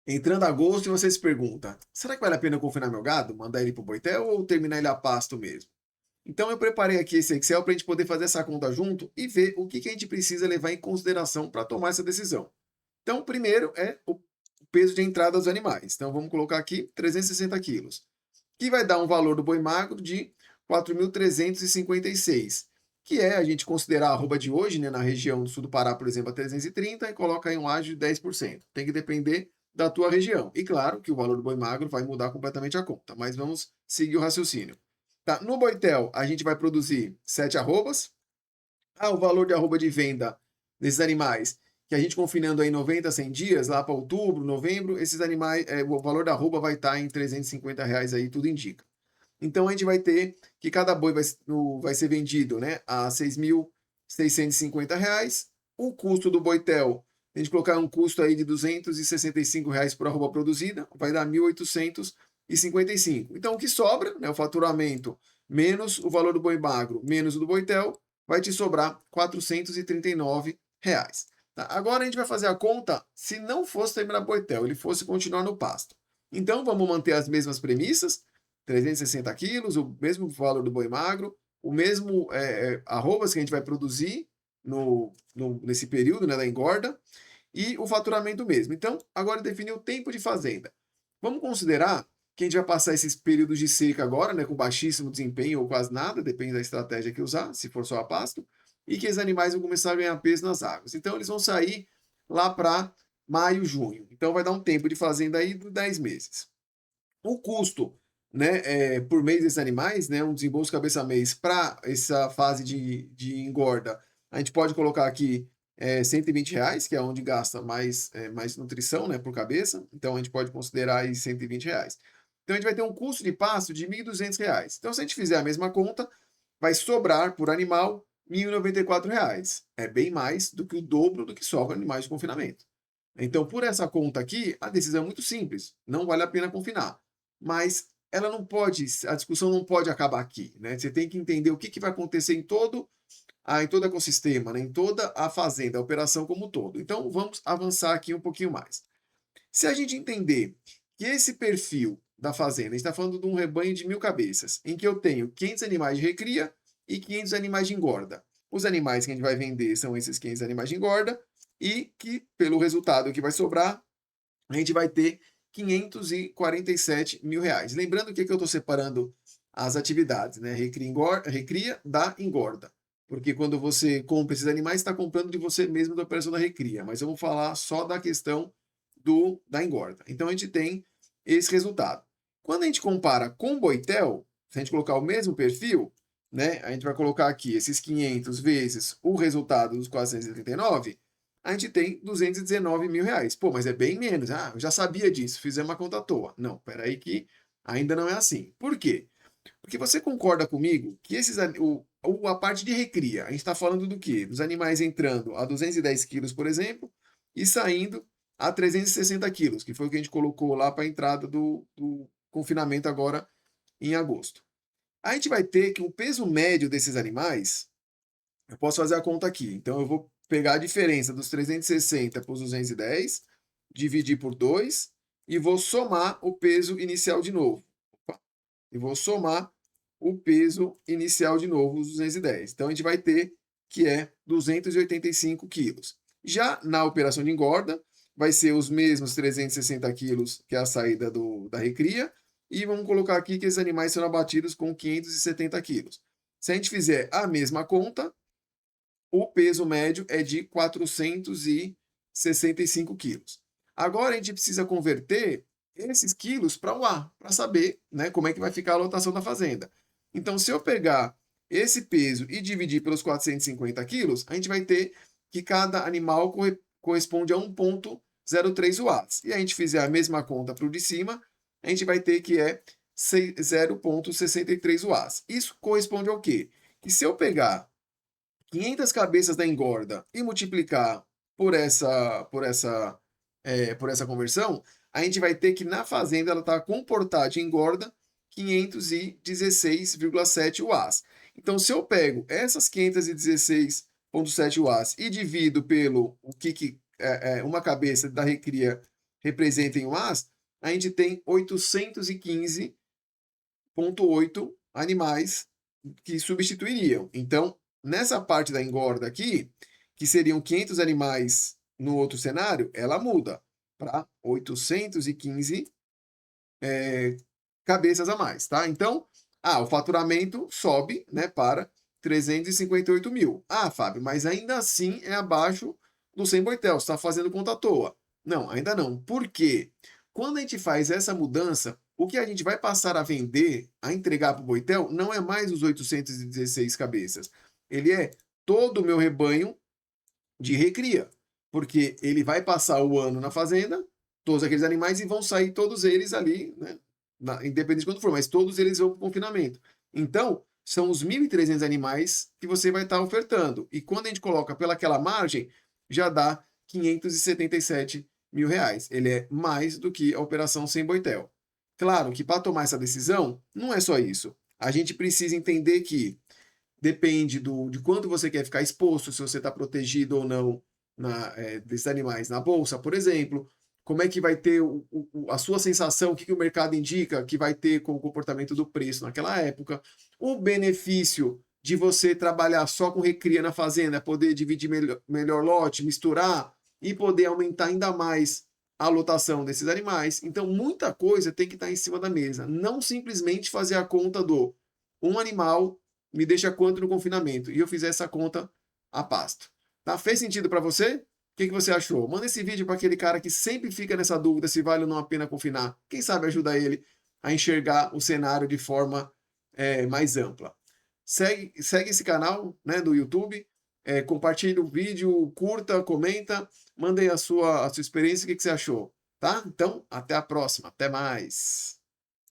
Entrando agosto e você se pergunta: será que vale a pena eu confinar meu gado, mandar ele para o Boitel ou terminar ele a pasto mesmo? Então eu preparei aqui esse Excel para a gente poder fazer essa conta junto e ver o que, que a gente precisa levar em consideração para tomar essa decisão. Então, primeiro é o peso de entrada dos animais. Então vamos colocar aqui 360 quilos, que vai dar um valor do boi magro de 4.356, que é a gente considerar a arroba de hoje, né, na região do sul do Pará, por exemplo, a 330 e coloca aí um ágio de 10%. Tem que depender da tua região. E claro que o valor do boi magro vai mudar completamente a conta, mas vamos seguir o raciocínio. Tá, no Boitel, a gente vai produzir 7 arrobas. O valor de arroba de venda desses animais, que a gente confinando aí 90 a 100 dias, lá para outubro, novembro, esses animais, o valor da arroba vai estar em R$ 350 aí, tudo indica. Então a gente vai ter que cada boi vai ser vendido, né, a R$ 6.650. O custo do boitel, a gente colocar um custo aí de R$ 265 por arroba produzida, vai dar 1.855. Então o que sobra, né, o faturamento menos o valor do boi magro, menos o do boitel, vai te sobrar R$ 439. Tá? Agora a gente vai fazer a conta se não fosse terminar boitel, ele fosse continuar no pasto. Então vamos manter as mesmas premissas, 360 quilos, o mesmo valor do boi magro, o mesmo arrobas que a gente vai produzir nesse período, né, da engorda, e o faturamento mesmo. Então, agora definir o tempo de fazenda. Vamos considerar que a gente vai passar esses períodos de seca agora, né, com baixíssimo desempenho ou quase nada, depende da estratégia que usar, se for só a pasto, e que os animais vão começar a ganhar peso nas águas. Então, eles vão sair lá para maio, junho. Então, vai dar um tempo de fazenda aí de 10 meses. O custo, né, por mês desses animais, né, um desembolso cabeça-mês para essa fase de engorda, a gente pode colocar aqui R$ 120, que é onde gasta mais nutrição, né, por cabeça. Então a gente pode considerar aí R$ 120. Então a gente vai ter um custo de pasto de R$ 1.200. Então se a gente fizer a mesma conta, vai sobrar por animal R$ 1.094. É bem mais do que o dobro do que sobra animais de confinamento. Então, por essa conta aqui, a decisão é muito simples. Não vale a pena confinar. Mas ela não pode, a discussão não pode acabar aqui, né? Você tem que entender o que, que vai acontecer em todo o ecossistema, né? Em toda a fazenda, a operação como um todo. Então, vamos avançar aqui um pouquinho mais. Se a gente entender que esse perfil da fazenda, a gente está falando de um rebanho de 1.000 cabeças, em que eu tenho 500 animais de recria e 500 animais de engorda. Os animais que a gente vai vender são esses 500 animais de engorda e que, pelo resultado que vai sobrar, a gente vai ter R$ 547 mil. Lembrando que eu estou separando as atividades, né? Recria da engorda. Porque quando você compra esses animais, está comprando de você mesmo da operação da recria. Mas eu vou falar só da questão da engorda. Então a gente tem esse resultado. Quando a gente compara com o Boitel, se a gente colocar o mesmo perfil, né? A gente vai colocar aqui esses 500 vezes o resultado dos 439, a gente tem R$ 219 mil. Pô, mas é bem menos. Eu já sabia disso, fizemos uma conta à toa. Não, peraí que ainda não é assim. Por quê? Porque você concorda comigo que a parte de recria, a gente está falando do quê? Dos animais entrando a 210 quilos, por exemplo, e saindo a 360 quilos, que foi o que a gente colocou lá para a entrada do confinamento agora em agosto. A gente vai ter que o peso médio desses animais, eu posso fazer a conta aqui. Então eu vou pegar a diferença dos 360 para os 210, dividir por 2 e vou somar o peso inicial de novo. Opa, e vou somar o peso inicial de novo, os 210. Então a gente vai ter que é 285 quilos. Já na operação de engorda, vai ser os mesmos 360 quilos que é a saída da recria, e vamos colocar aqui que esses animais serão abatidos com 570 quilos. Se a gente fizer a mesma conta, o peso médio é de 465 quilos. Agora a gente precisa converter esses quilos para o ar, para saber, né, como é que vai ficar a lotação da fazenda. Então, se eu pegar esse peso e dividir pelos 450 quilos, a gente vai ter que cada animal corresponde a 1,03 watts. E a gente fizer a mesma conta para o de cima, a gente vai ter que é 0,63 watts. Isso corresponde ao quê? Que se eu pegar 500 cabeças da engorda e multiplicar por essa conversão, a gente vai ter que na fazenda ela está comportada de engorda 516,7 UAs. Então, se eu pego essas 516,7 UAs e divido pelo o que uma cabeça da recria representem o AS, a gente tem 815,8 animais que substituiriam. Então, nessa parte da engorda aqui, que seriam 500 animais no outro cenário, ela muda para 815 cabeças a mais, tá? Então, o faturamento sobe, né, para 358 mil. Fábio, mas ainda assim é abaixo do 100 Boitel, você está fazendo conta à toa. Não, ainda não. Por quê? Quando a gente faz essa mudança, o que a gente vai passar a vender, a entregar para o Boitel, não é mais os 816 cabeças. Ele é todo o meu rebanho de recria, porque ele vai passar o ano na fazenda, todos aqueles animais, e vão sair todos eles ali, né, independente de quando for, mas todos eles vão para o confinamento. Então, são os 1.300 animais que você vai estar ofertando. E quando a gente coloca pelaquela margem, já dá 577 mil reais. Ele é mais do que a operação sem Boitel. Claro que para tomar essa decisão, não é só isso. A gente precisa entender que depende de quanto você quer ficar exposto, se você está protegido ou não desses animais na bolsa, por exemplo. Como é que vai ter a sua sensação, o que o mercado indica que vai ter com o comportamento do preço naquela época. O benefício de você trabalhar só com recria na fazenda, poder dividir melhor lote, misturar e poder aumentar ainda mais a lotação desses animais. Então, muita coisa tem que estar em cima da mesa. Não simplesmente fazer a conta do um animal me deixa quanto no confinamento? E eu fizer essa conta a pasto. Tá? Fez sentido para você? O que você achou? Manda esse vídeo para aquele cara que sempre fica nessa dúvida se vale ou não a pena confinar. Quem sabe ajuda ele a enxergar o cenário de forma mais ampla. Segue esse canal, né, do YouTube. Compartilhe o vídeo, curta, comenta, manda aí a sua experiência, o que você achou. Tá? Então, até a próxima. Até mais.